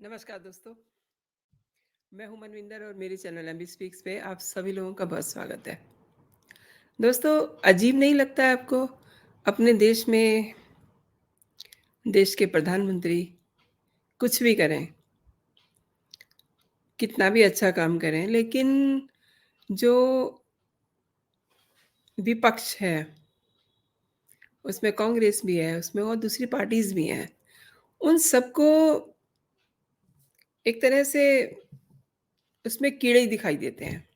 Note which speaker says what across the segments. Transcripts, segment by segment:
Speaker 1: नमस्कार दोस्तों, मैं हूं मनविंदर और मेरे चैनल एमबी स्पीक्स पे आप सभी लोगों का बहुत स्वागत है। दोस्तों, अजीब नहीं लगता है आपको अपने देश में देश के प्रधानमंत्री कुछ भी करें, कितना भी अच्छा काम करें, लेकिन जो विपक्ष है, उसमें कांग्रेस भी है, उसमें और दूसरी पार्टीज़ भी हैं, उन सबको एक तरह से उसमें कीड़े ही दिखाई देते हैं।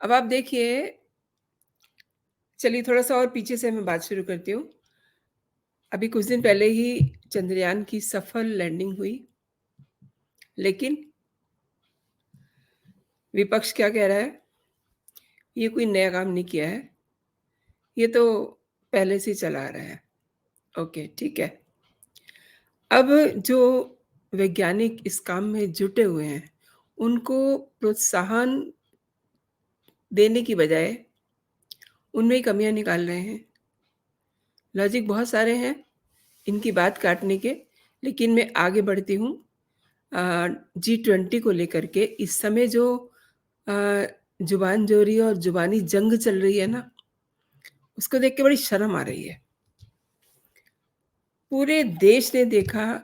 Speaker 1: अब आप देखिए, चलिए थोड़ा-सा और पीछे से मैं बात शुरू करती हूँ। अभी कुछ दिन पहले ही चंद्रयान की सफल लैंडिंग हुई, लेकिन विपक्ष क्या कह रहा है, ये कोई नया काम नहीं किया है, ये तो पहले से ही चला आ रहा है। ओके, ठीक है। अब जो वैज्ञानिक इस काम में जुटे हुए हैं, उनको प्रोत्साहन देने की बजाय उनमें ही कमियाँ निकाल रहे हैं। लॉजिक बहुत सारे हैं इनकी बात काटने के, लेकिन मैं आगे बढ़ती हूँ। जी20 को लेकर के इस समय जो ज़ुबानजोरी और ज़ुबानी जंग चल रही है ना, उसको देख के बड़ी शर्म आ रही है। पूरे देश ने देखा,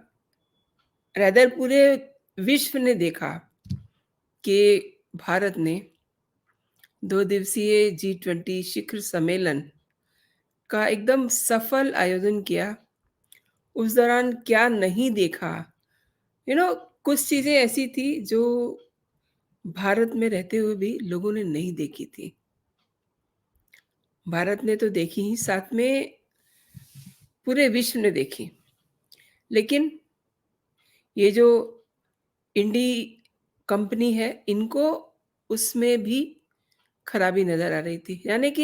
Speaker 1: रादर पूरे विश्व ने देखा कि भारत ने 2 दिवसीय जी20 शिखर सम्मेलन का एकदम सफल आयोजन किया। उस दौरान क्या नहीं देखा, कुछ चीज़ें ऐसी थी जो भारत में रहते हुए भी लोगों ने नहीं देखी थी। भारत ने तो देखी ही, साथ में पूरे विश्व ने देखी। लेकिन ये जो इंडी कंपनी है, इनको उसमें भी खराबी नज़र आ रही थी। यानी कि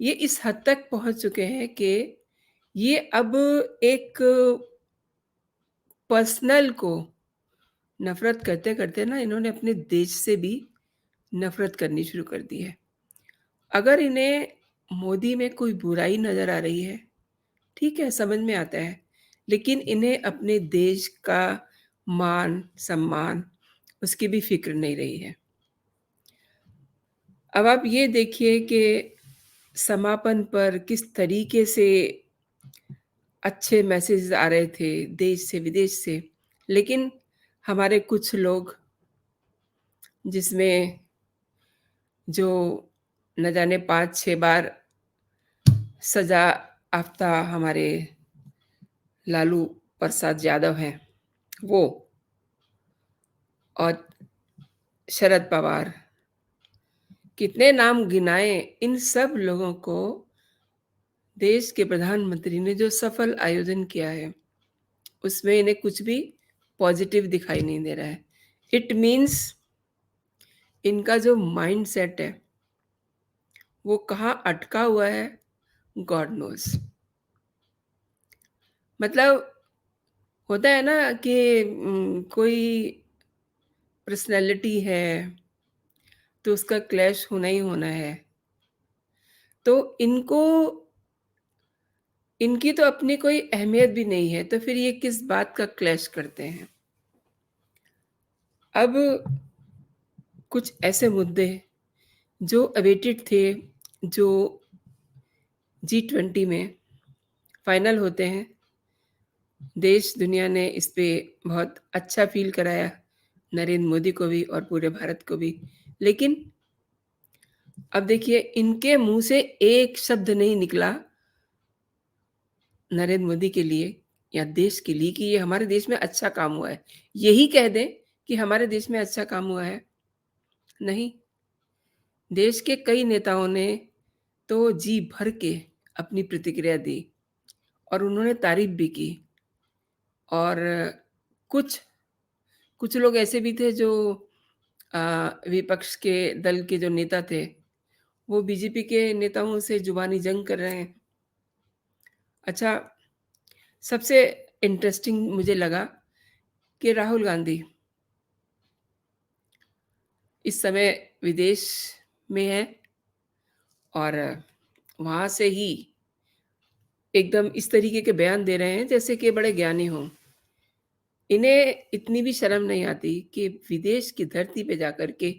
Speaker 1: ये इस हद तक पहुँच चुके हैं कि ये अब एक पर्सनल को नफ़रत करते-करते ना इन्होंने अपने देश से भी नफ़रत करनी शुरू कर दी है। अगर इन्हें मोदी में कोई बुराई नज़र आ रही है, ठीक है, समझ में आता है, लेकिन इन्हें अपने देश का मान-सम्मान, उसकी भी फ़िक्र नहीं रही है। अब आप ये देखिए कि समापन पर किस तरीके से अच्छे मैसेजेस आ रहे थे देश से, विदेश से, लेकिन हमारे कुछ लोग, जिसमें जो न जाने 5-6 बार सज़ा याफ़्ता हमारे लालू प्रसाद यादव हैं, वो और शरद पवार, कितने नाम गिनाएँ, इन सब लोगों को देश के प्रधानमंत्री ने जो सफल आयोजन किया है, उसमें इन्हें कुछ भी पॉज़िटिव दिखाई नहीं दे रहा है। इट मीन्स इनका जो माइंडसेट है, वो कहाँ अटका हुआ है, गॉड नोज़। मतलब होता है ना कि कोई पर्सनैलिटी है, तो उसका क्लैश होना ही होना है। तो इनकी तो अपनी कोई अहमियत भी नहीं है, तो फिर ये किस बात का क्लैश करते हैं? अब कुछ ऐसे मुद्दे जो अवेटेड थे, जो जी20 में फाइनल होते हैं, देश दुनिया ने इस पे बहुत अच्छा फ़ील कराया, नरेंद्र मोदी को भी और पूरे भारत को भी। लेकिन अब देखिए, इनके मुँह से एक शब्द नहीं निकला नरेंद्र मोदी के लिए या देश के लिए कि ये हमारे देश में अच्छा काम हुआ है। यही कह दें कि हमारे देश में अच्छा काम हुआ है। नहीं, देश के कई नेताओं ने तो जी भर के अपनी प्रतिक्रिया दी और उन्होंने तारीफ़ भी की। और कुछ कुछ लोग ऐसे भी थे जो विपक्ष के दल के जो नेता थे, वो बीजेपी के नेताओं से ज़ुबानी जंग कर रहे हैं। अच्छा, सबसे इंटरेस्टिंग मुझे लगा कि राहुल गांधी इस समय विदेश में हैं और वहाँ से ही एकदम इस तरीके के बयान दे रहे हैं जैसे कि बड़े ज्ञानी हों। इन्हें इतनी भी शर्म नहीं आती कि विदेश की धरती पे जाकर के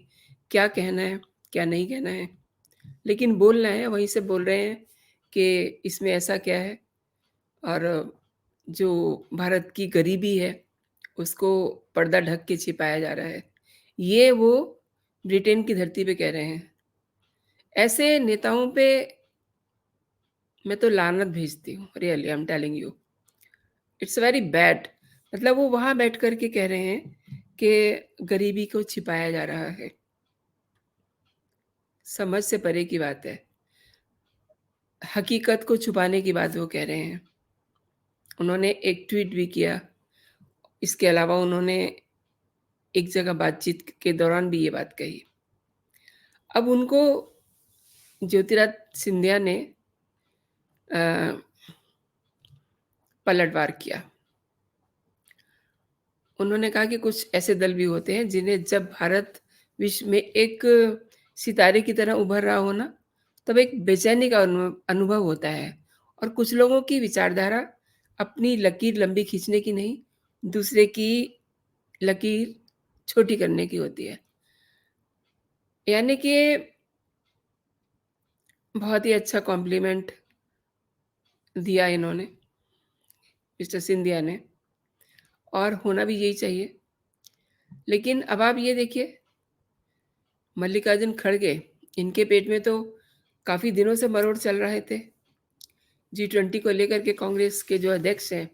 Speaker 1: क्या कहना है, क्या नहीं कहना है। लेकिन बोलना है, वहीं से बोल रहे हैं कि इसमें ऐसा क्या है और जो भारत की गरीबी है, उसको पर्दा ढक के छिपाया जा रहा है। ये वो ब्रिटेन की धरती पे कह रहे हैं। ऐसे नेताओं पे मैं तो लानत भेजती हूँ, really I am telling you. It's very bad. मतलब वो वहाँ बैठ कर के कह रहे हैं कि गरीबी को छिपाया जा रहा है। समझ से परे की बात है। हकीकत को छुपाने की बात वो कह रहे हैं। उन्होंने एक ट्वीट भी किया। इसके अलावा उन्होंने एक जगह बातचीत के दौरान भी ये बात कही। अब उनको ज्योतिरादित्य सिंधिया ने अ, पलटवार किया। उन्होंने कहा कि कुछ ऐसे दल भी होते हैं जिन्हें जब भारत विश्व में एक सितारे की तरह उभर रहा हो ना, तब एक बेचैनी का अनुभव होता है और कुछ लोगों की विचारधारा अपनी लकीर लंबी खींचने की नहीं, दूसरे की लकीर छोटी करने की होती है। यानी कि बहुत ही अच्छा कॉम्प्लीमेंट दिया इन्होंने, मिस्टर सिंधिया ने, और होना भी यही चाहिए। लेकिन अब आप ये देखिए, मल्लिकार्जुन खड़गे, इनके पेट में तो काफ़ी दिनों से मरोड़ चल रहे थे, जी20 को लेकर के कांग्रेस के जो अध्यक्ष हैं,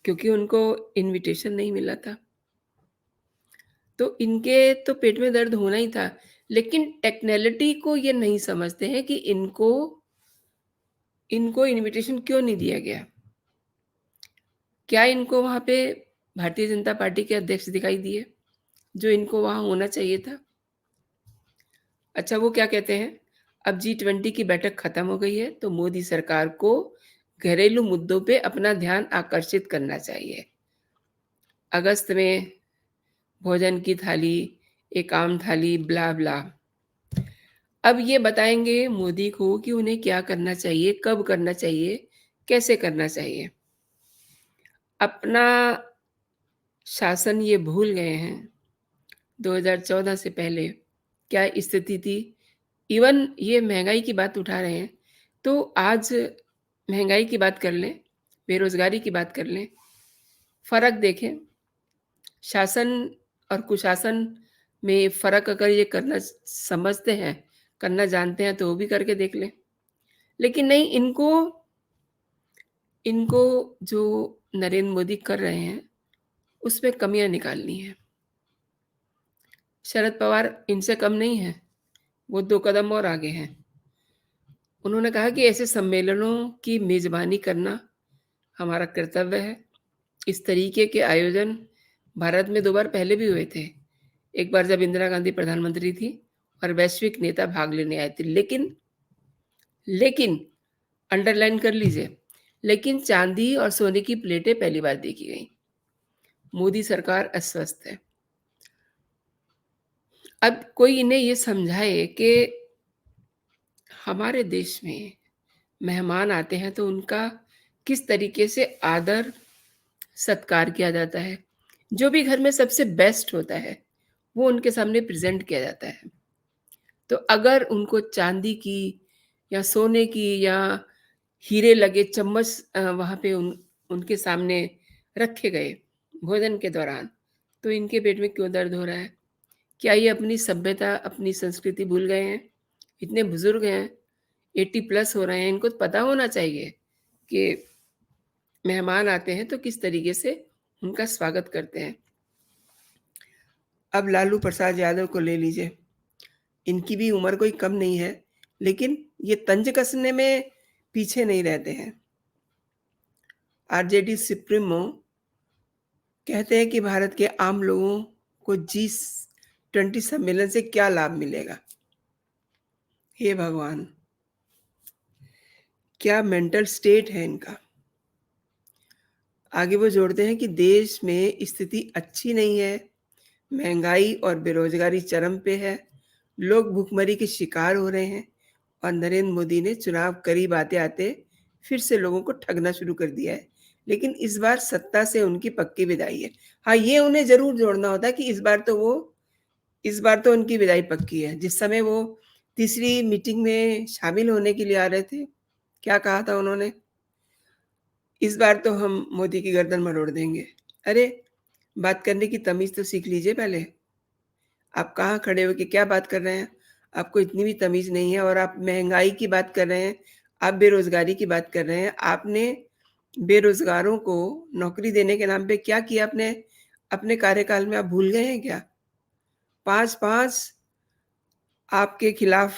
Speaker 1: क्योंकि उनको इन्विटेशन नहीं मिला था। तो इनके तो पेट में दर्द होना ही था, लेकिन टेक्निकलिटी को ये नहीं समझते हैं कि इनको इनको इन्विटेशन क्यों नहीं दिया गया? क्या इनको वहाँ पे भारतीय जनता पार्टी के अध्यक्ष दिखाई दिए, जो इनको वहाँ होना चाहिए था? अच्छा, वो क्या कहते हैं, अब जी20 की बैठक खत्म हो गई है, तो मोदी सरकार को घरेलू मुद्दों पे अपना ध्यान आकर्षित करना चाहिए। अगस्त में भोजन की थाली, एक आम थाली, ब्ला ब्ला। अब ये बताएँगे मोदी को कि उन्हें क्या करना चाहिए, कब करना चाहिए, कैसे करना चाहिए। अपना शासन ये भूल गए हैं, 2014 से पहले क्या स्थिति थी। इवन ये महँगाई की बात उठा रहे हैं, तो आज महँगाई की बात कर लें, बेरोज़गारी की बात कर लें, फ़र्क देखें। शासन और कुशासन में फ़र्क अगर ये करना समझते हैं, करना जानते हैं, तो वो भी करके देख लें। लेकिन नहीं, इनको इनको जो नरेंद्र मोदी कर रहे हैं, उसमें कमियाँ निकालनी हैं। शरद पवार इनसे कम नहीं हैं, वो 2 कदम और आगे हैं। उन्होंने कहा कि ऐसे सम्मेलनों की मेज़बानी करना हमारा कर्तव्य है। इस तरीके के आयोजन भारत में 2 बार पहले भी हुए थे। एक बार जब इंदिरा गांधी प्रधानमंत्री थी और वैश्विक नेता भाग लेने आए थे। लेकिन अंडरलाइन कर लीजिए, लेकिन चांदी और सोने की प्लेटें पहली बार देखी गईं। मोदी सरकार अस्वस्थ है। अब कोई इन्हें ये समझाए कि हमारे देश में मेहमान आते हैं तो उनका किस तरीके से आदर सत्कार किया जाता है। जो भी घर में सबसे बेस्ट होता है, वो उनके सामने प्रेज़ेंट किया जाता है। तो अगर उनको चांदी की या सोने की या हीरे लगे चम्मच वहाँ पे उनके सामने रखे गए भोजन के दौरान, तो इनके पेट में क्यों दर्द हो रहा है? क्या ये अपनी सभ्यता, अपनी संस्कृति भूल गए हैं? इतने बुज़ुर्ग हैं, 80 प्लस हो रहे हैं, इनको तो पता होना चाहिए कि मेहमान आते हैं तो किस तरीके से उनका स्वागत करते हैं। अब लालू प्रसाद यादव को ले लीजिए, इनकी भी उम्र कोई कम नहीं है, लेकिन ये तंज कसने में पीछे नहीं रहते हैं। आरजेडी सुप्रीमो कहते हैं कि भारत के आम लोगों को जी20 सम्मेलन से क्या लाभ मिलेगा? हे भगवान! क्या मेंटल स्टेट है इनका? आगे वो जोड़ते हैं कि देश में स्थिति अच्छी नहीं है, महंगाई और बेरोजगारी चरम पे है, लोग भूखमरी के शिकार हो रहे हैं और नरेंद्र मोदी ने चुनाव करीब आते-आते फिर से लोगों को ठगना शुरू कर दिया है। लेकिन इस बार सत्ता से उनकी पक्की विदाई है। हाँ, ये उन्हें ज़रूर जोड़ना होता है कि इस बार तो उनकी विदाई पक्की है। जिस समय वो तीसरी मीटिंग में शामिल होने के लिए आ रहे थे, क्या कहा था उन्होंने? इस बार तो हम मोदी की गर्दन मरोड़ देंगे। अरे! बात करने की तमीज़ तो सीख लीजिए पहले। आप कहाँ खड़े हो के क्या बात कर रहे हैं? आपको इतनी भी तमीज़ नहीं है और आप महँगाई की बात कर रहे हैं, आप बेरोज़गारी की बात कर रहे हैं। आपने बेरोज़गारों को नौकरी देने के नाम पे क्या किया आपने अपने कार्यकाल में, आप भूल गए हैं क्या? 5-5 आपके खिलाफ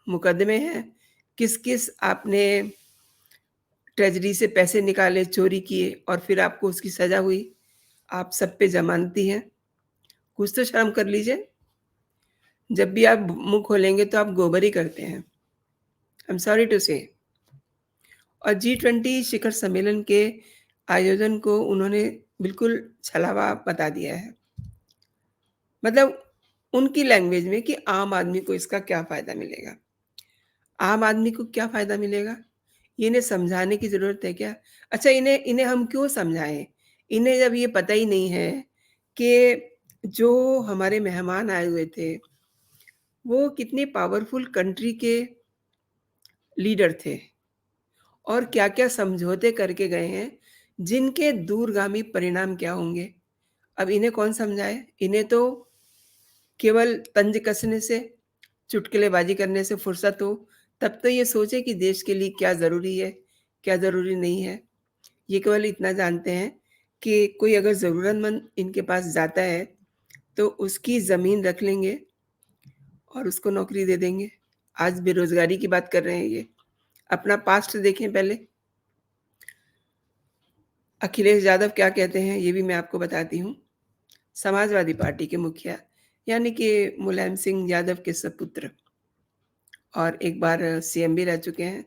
Speaker 1: मुकदमे हैं। किस-किस आपने ट्रेज़री से पैसे निकाले, चोरी किए और फिर आपको उसकी सज़ा हुई। आप सब पे ज़मानती हैं। कुछ तो शर्म कर लीजिए। जब भी आप मुँह खोलेंगे तो आप गोबर ही करते हैं। आई एम सॉरी टू से। और जी20 शिखर सम्मेलन के आयोजन को उन्होंने बिल्कुल छलावा बता दिया है। मतलब उनकी लैंग्वेज में कि आम आदमी को इसका क्या फ़ायदा मिलेगा? आम आदमी को क्या फ़ायदा मिलेगा? ये इन्हें समझाने की ज़रूरत है क्या? अच्छा, इन्हें इन्हें हम क्यों समझाएँ? इन्हें जब ये पता ही नहीं है कि जो हमारे मेहमान आए हुए थे, वो कितनी पावरफुल कंट्री के लीडर थे और क्या-क्या समझौते करके गए हैं, जिनके दूरगामी परिणाम क्या होंगे। अब इन्हें कौन समझाए? इन्हें तो केवल तंज कसने से, चुटकुलेबाज़ी करने से फुर्सत हो, तब तो ये सोचे कि देश के लिए क्या ज़रूरी है, क्या ज़रूरी नहीं है। ये केवल इतना जानते हैं कि कोई अगर ज़रूरतमंद इनके पास जाता है, तो उसकी ज़मीन रख लेंगे और उसको नौकरी दे देंगे। आज बेरोज़गारी की बात कर रहे हैं ये। अपना पास्ट देखें पहले। अखिलेश यादव क्या कहते हैं, ये भी मैं आपको बताती हूँ। समाजवादी पार्टी के मुखिया, यानी कि मुलायम सिंह यादव के सपुत्र और एक बार सीएम भी रह चुके हैं।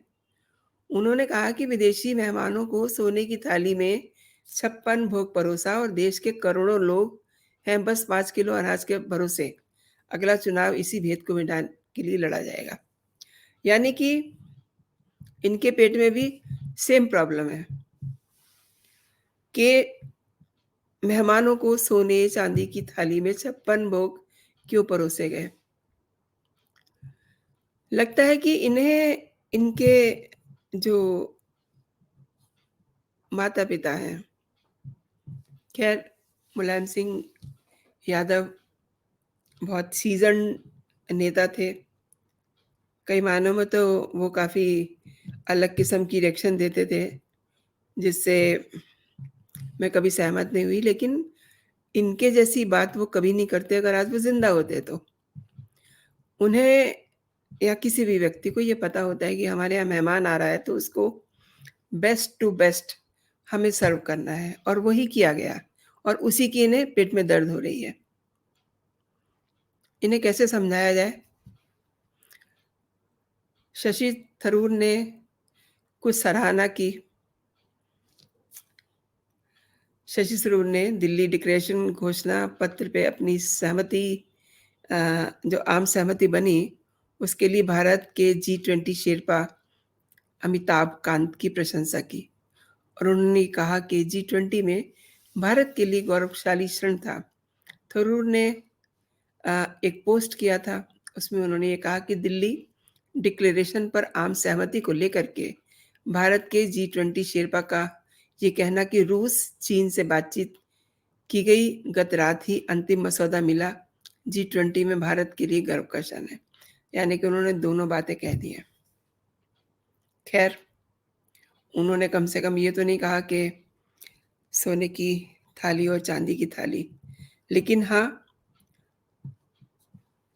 Speaker 1: उन्होंने कहा कि विदेशी मेहमानों को सोने की थाली में 56 भोग परोसा और देश के करोड़ों लोग हैं बस 5 किलो अनाज के भरोसे। अगला चुनाव इसी भेद को मिटाने के लिए लड़ा जाएगा। यानी कि इनके पेट में भी सेम प्रॉब्लम है कि मेहमानों को सोने-चांदी की थाली में 56 भोग क्यों परोसे गए। लगता है कि इन्हें इनके जो माता-पिता हैं, ख़ैर मुलायम सिंह यादव बहुत सीज़न्ड नेता थे। कई मायनों में तो वो काफ़ी अलग किस्म की रिएक्शन देते थे, जिससे मैं कभी सहमत नहीं हुई, लेकिन इनके जैसी बात वो कभी नहीं करते अगर आज वो ज़िंदा होते तो। उन्हें या किसी भी व्यक्ति को ये पता होता है कि हमारे यहाँ मेहमान आ रहा है, तो उसको बेस्ट टू बेस्ट हमें सर्व करना है और वही किया गया और उसी की इन्हें पेट में दर्द हो रही है। इन्हें कैसे समझाया जाए? शशि थरूर ने कुछ सराहना की। शशि थरूर ने दिल्ली डिक्लेरेशन घोषणा पत्र पे अपनी सहमति अ, जो आम सहमति बनी, उसके लिए भारत के जी20 शेर्पा अमिताभ कांत की प्रशंसा की और उन्होंने कहा कि जी20 में भारत के लिए गौरवशाली क्षण था। थरूर ने एक पोस्ट किया था, उसमें उन्होंने ये कहा कि दिल्ली डिक्लेरेशन पर आम सहमति को लेकर के भारत के जी20 शेर्पा का ये कहना कि रूस, चीन से बातचीत की गई, गत रात ही अंतिम मसौदा मिला, जी20 में भारत के लिए गर्व का क्षण है। यानी कि उन्होंने दोनों बातें कह दी हैं। खैर, उन्होंने कम से कम ये तो नहीं कहा कि सोने की थाली और चांदी की थाली, लेकिन हाँ,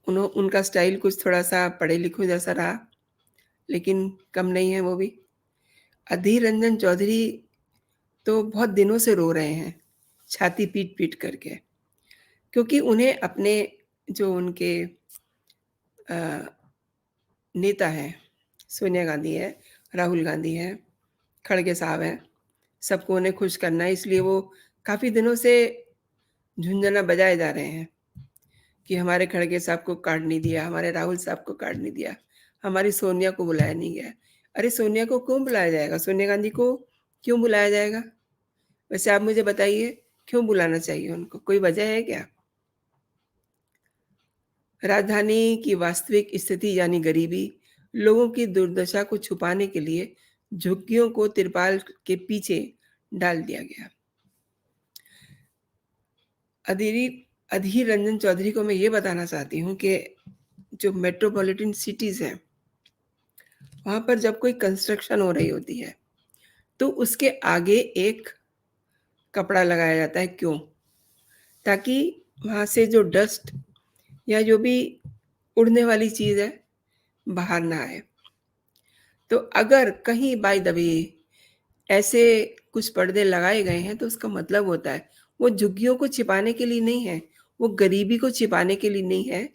Speaker 1: उनका स्टाइल कुछ थोड़ा-सा पढ़े-लिखे जैसा रहा, लेकिन कम नहीं है वो भी। अधीर रंजन चौधरी तो बहुत दिनों से रो रहे हैं, छाती पीट-पीट करके, क्योंकि उन्हें अपने जो उनके अ, नेता हैं, सोनिया गांधी है, राहुल गांधी हैं, खड़गे साहब हैं, सबको उन्हें खुश करना है, इसलिए वो काफ़ी दिनों से झुनझुना बजाए जा रहे हैं कि हमारे खड़गे साहब को कार्ड नहीं दिया, हमारे राहुल साहब को कार्ड नहीं दिया, हमारी सोनिया को बुलाया नहीं गया। अरे! सोनिया को क्यों बुलाया जाएगा? सोनिया गांधी को क्यों बुलाया जाएगा? वैसे आप मुझे बताइए क्यों बुलाना चाहिए उनको? कोई वजह है क्या? राजधानी की वास्तविक स्थिति यानी गरीबी, लोगों की दुर्दशा को छुपाने के लिए झुग्गियों को तिरपाल के पीछे डाल दिया गया। अधीरी अधीर रंजन चौधरी को मैं ये बताना चाहती हूँ कि जो मेट्रोपॉलिटन सिटीज़ हैं, वहाँ पर जब कोई कंस्ट्रक्शन हो रही होती है, तो उसके आगे एक कपड़ा लगाया जाता है, क्यों? ताकि वहाँ से जो डस्ट या जो भी उड़ने वाली चीज़ है, बाहर ना आए। तो अगर कहीं बाय द वे ऐसे कुछ पर्दे लगाए गए हैं, तो उसका मतलब होता है, वो झुग्गियों को छिपाने के लिए नहीं है, वो गरीबी को छिपाने के लिए नहीं है,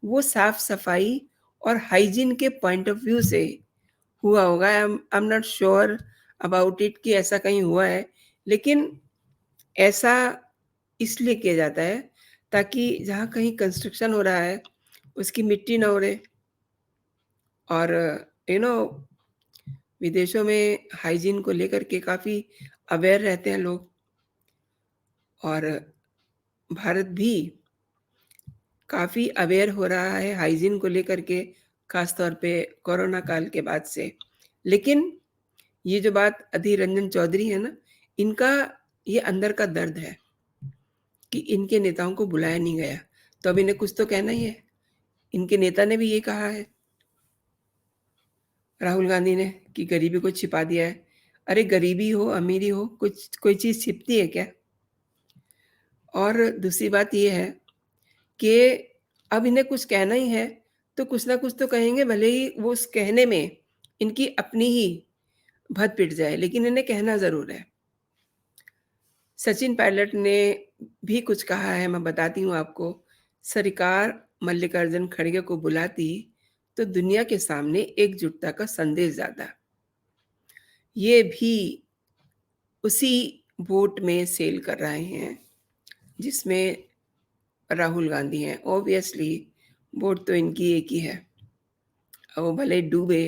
Speaker 1: वो साफ-सफाई और हाइजीन के पॉइंट ऑफ व्यू से हुआ होगा। I am not sure about it कि ऐसा कहीं हुआ है, लेकिन ऐसा इसलिए किया जाता है, ताकि जहाँ कहीं कंस्ट्रक्शन हो रहा है, उसकी मिट्टी ना उड़े और यू नो विदेशों में हाइजीन को लेकर के काफ़ी अवेयर रहते हैं लोग और भारत भी काफ़ी अवेयर हो रहा है हाइजीन को लेकर के, ख़ास तौर पे कोरोना काल के बाद से। लेकिन ये जो बात अधीर रंजन चौधरी है ना, इनका ये अंदर का दर्द है कि इनके नेताओं को बुलाया नहीं गया, तो अब इन्हें कुछ तो कहना ही है। इनके नेता ने भी ये कहा है, राहुल गांधी ने, कि गरीबी को छिपा दिया है। अरे गरीबी हो, अमीरी हो, कुछ कोई चीज़ छिपती है क्या? और दूसरी बात ये है कि अब इन्हें कुछ कहना ही है, तो कुछ ना कुछ तो कहेंगे, भले ही वो उस कहने में इनकी अपनी ही भद्द पिट जाए, लेकिन इन्हें कहना ज़रूर है। सचिन पायलट ने भी कुछ कहा है, मैं बताती हूँ आपको। सरकार मल्लिकार्जुन खड़गे को बुलाती, तो दुनिया के सामने एकजुटता का संदेश जाता। ये भी उसी बोट में सेल कर रहे हैं, जिसमें राहुल गांधी हैं। ऑब्वियसली बोट तो इनकी एक ही है। अब वो भले डूबे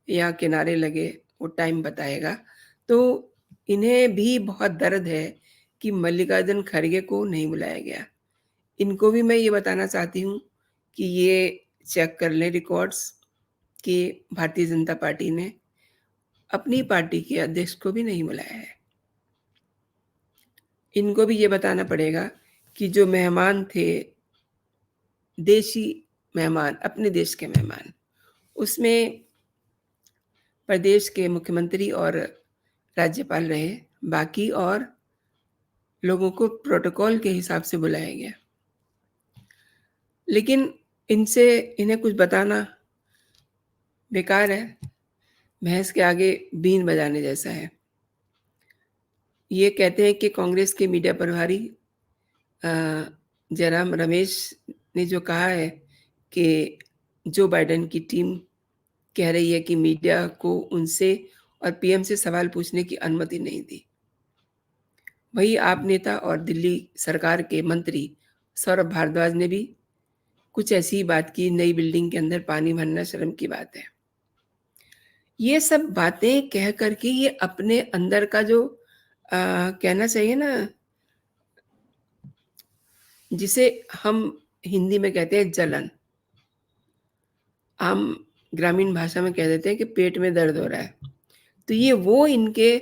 Speaker 1: या किनारे लगे, वो टाइम बताएगा। तो इन्हें भी बहुत दर्द है कि मल्लिकार्जुन खड़गे को नहीं बुलाया गया। इनको भी मैं ये बताना चाहती हूँ कि ये चेक कर लें रिकॉर्ड्स कि भारतीय जनता पार्टी ने अपनी पार्टी के अध्यक्ष को भी नहीं बुलाया है। इनको भी ये बताना पड़ेगा कि जो मेहमान थे, देशी मेहमान, अपने देश के मेहमान, उसमें प्रदेश के मुख्यमंत्री और राज्यपाल रहे, बाकी और लोगों को प्रोटोकॉल के हिसाब से बुलाया गया। लेकिन इन्हें कुछ बताना बेकार है, भैंस के आगे बीन बजाने जैसा है। ये कहते हैं कि कांग्रेस के मीडिया प्रभारी जयराम रमेश ने जो कहा है कि जो बाइडेन की टीम कह रही है कि मीडिया को उनसे और पीएम से सवाल पूछने की अनुमति नहीं दी। वही आप नेता और दिल्ली सरकार के मंत्री सौरभ भारद्वाज ने भी कुछ ऐसी ही बात की, नई बिल्डिंग के अंदर पानी भरना शर्म की बात है। ये सब बातें कह कर के ये अपने अंदर का जो कहना चाहिए ना, जिसे हम हिंदी में कहते हैं जलन, आम ग्रामीण भाषा में कह देते हैं कि पेट में दर्द हो रहा है। तो ये वो इनके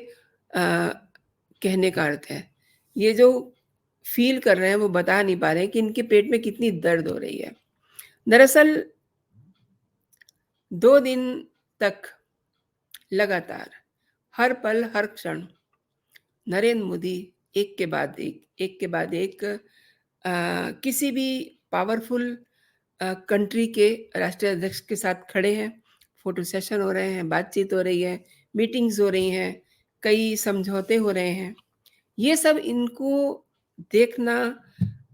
Speaker 1: कहने का अर्थ है। ये जो फ़ील कर रहे हैं, वो बता नहीं पा रहे हैं कि इनके पेट में कितनी दर्द हो रही है। दरअसल 2 दिन तक लगातार, हर पल, हर क्षण नरेंद्र मोदी एक के बाद एक किसी भी पावरफुल कंट्री के राष्ट्रीय अध्यक्ष के साथ खड़े हैं, फ़ोटो सेशन हो रहे हैं, बातचीत हो रही है, मीटिंग्स हो रही हैं, कई समझौते हो रहे हैं। ये सब इनको देखना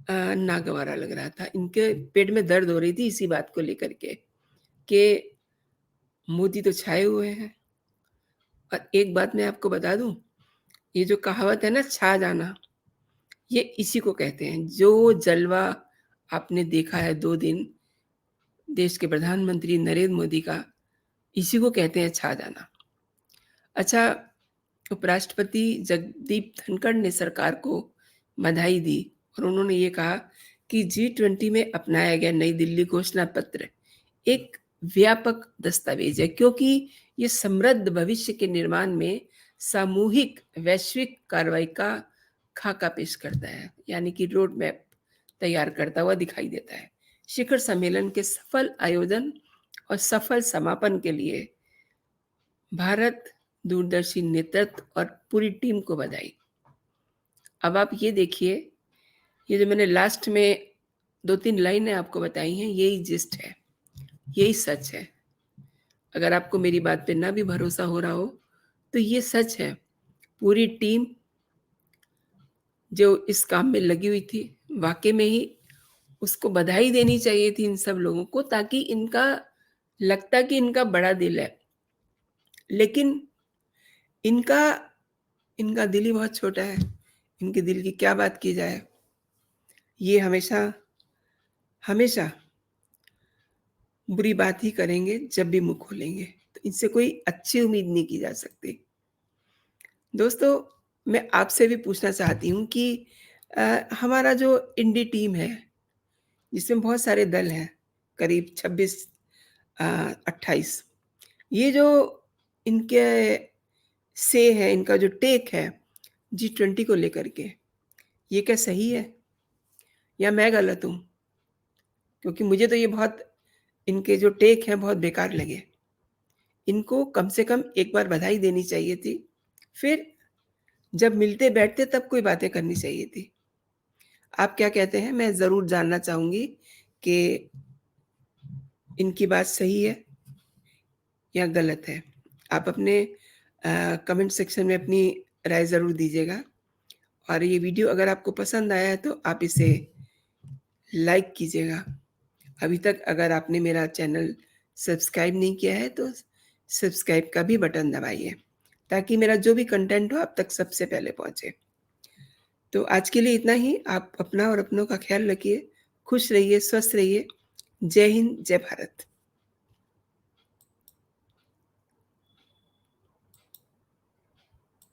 Speaker 1: नागवारा लग रहा था। इनके पेट में दर्द हो रही थी इसी बात को लेकर के कि मोदी तो छाए हुए हैं। और एक बात मैं आपको बता दूँ, ये जो कहावत है ना, छा जाना, ये इसी को कहते हैं। जो जलवा आपने देखा है 2 दिन देश के प्रधानमंत्री नरेंद्र मोदी का, इसी को कहते हैं छा जाना। अच्छा, उपराष्ट्रपति जगदीप धनखड़ ने सरकार को बधाई दी और उन्होंने ये कहा कि G20 में अपनाया गया नई दिल्ली घोषणा पत्र एक व्यापक दस्तावेज है, क्योंकि ये समृद्ध भविष्य के निर्माण में सामूहिक वैश्विक कार्रवाई का खाका पेश करता है, यानी कि रोड मैप तैयार करता हुआ दिखाई देता है। शिखर सम्मेलन के सफल आयोजन और सफल समापन के लिए भारत दूरदर्शी नेतृत्व और पूरी टीम को बधाई। अब आप ये देखिए, ये जो मैंने लास्ट में 2-3 लाइनें आपको बताई हैं, यही जिस्ट है, यही सच है। अगर आपको मेरी बात पे ना भी भरोसा हो रहा हो, तो ये सच है। पूरी टीम जो इस काम में लगी हुई थी, वाक़ई में ही उसको बधाई देनी चाहिए थी इन सब लोगों को, ताकि इनका लगता कि इनका बड़ा दिल है। लेकिन इनका इनका दिल ही बहुत छोटा है। इनके दिल की क्या बात की जाए? ये हमेशा बुरी बात ही करेंगे जब भी मुँह खोलेंगे। तो इनसे कोई अच्छी उम्मीद नहीं की जा सकती। दोस्तों, मैं आपसे भी पूछना चाहती हूँ कि हमारा जो इंडी टीम है, जिसमें बहुत सारे दल हैं, करीब 26 28, ये जो इनके से है, इनका जो टेक है G20 को लेकर के, ये क्या सही है या मैं गलत हूँ? क्योंकि मुझे तो ये बहुत इनके जो टेक हैं बहुत बेकार लगे। इनको कम से कम एक बार बधाई देनी चाहिए थी, फिर जब मिलते बैठते तब कोई बातें करनी चाहिए थी। आप क्या कहते हैं? मैं ज़रूर जानना चाहूँगी कि इनकी बात सही है या गलत है? आप अपने कमेंट सेक्शन में अपनी राय ज़रूर दीजिएगा और ये वीडियो अगर आपको पसंद आया है तो आप इसे लाइक कीजिएगा। अभी तक अगर आपने मेरा चैनल सब्सक्राइब नहीं किया है तो सब्सक्राइब का भी बटन दबाइए, ताकि मेरा जो भी कंटेंट हो आप तक सबसे पहले पहुँचे। तो आज के लिए इतना ही। आप अपना और अपनों का ख़्याल रखिए, खुश रहिए, स्वस्थ रहिए। जय हिंद, जय भारत।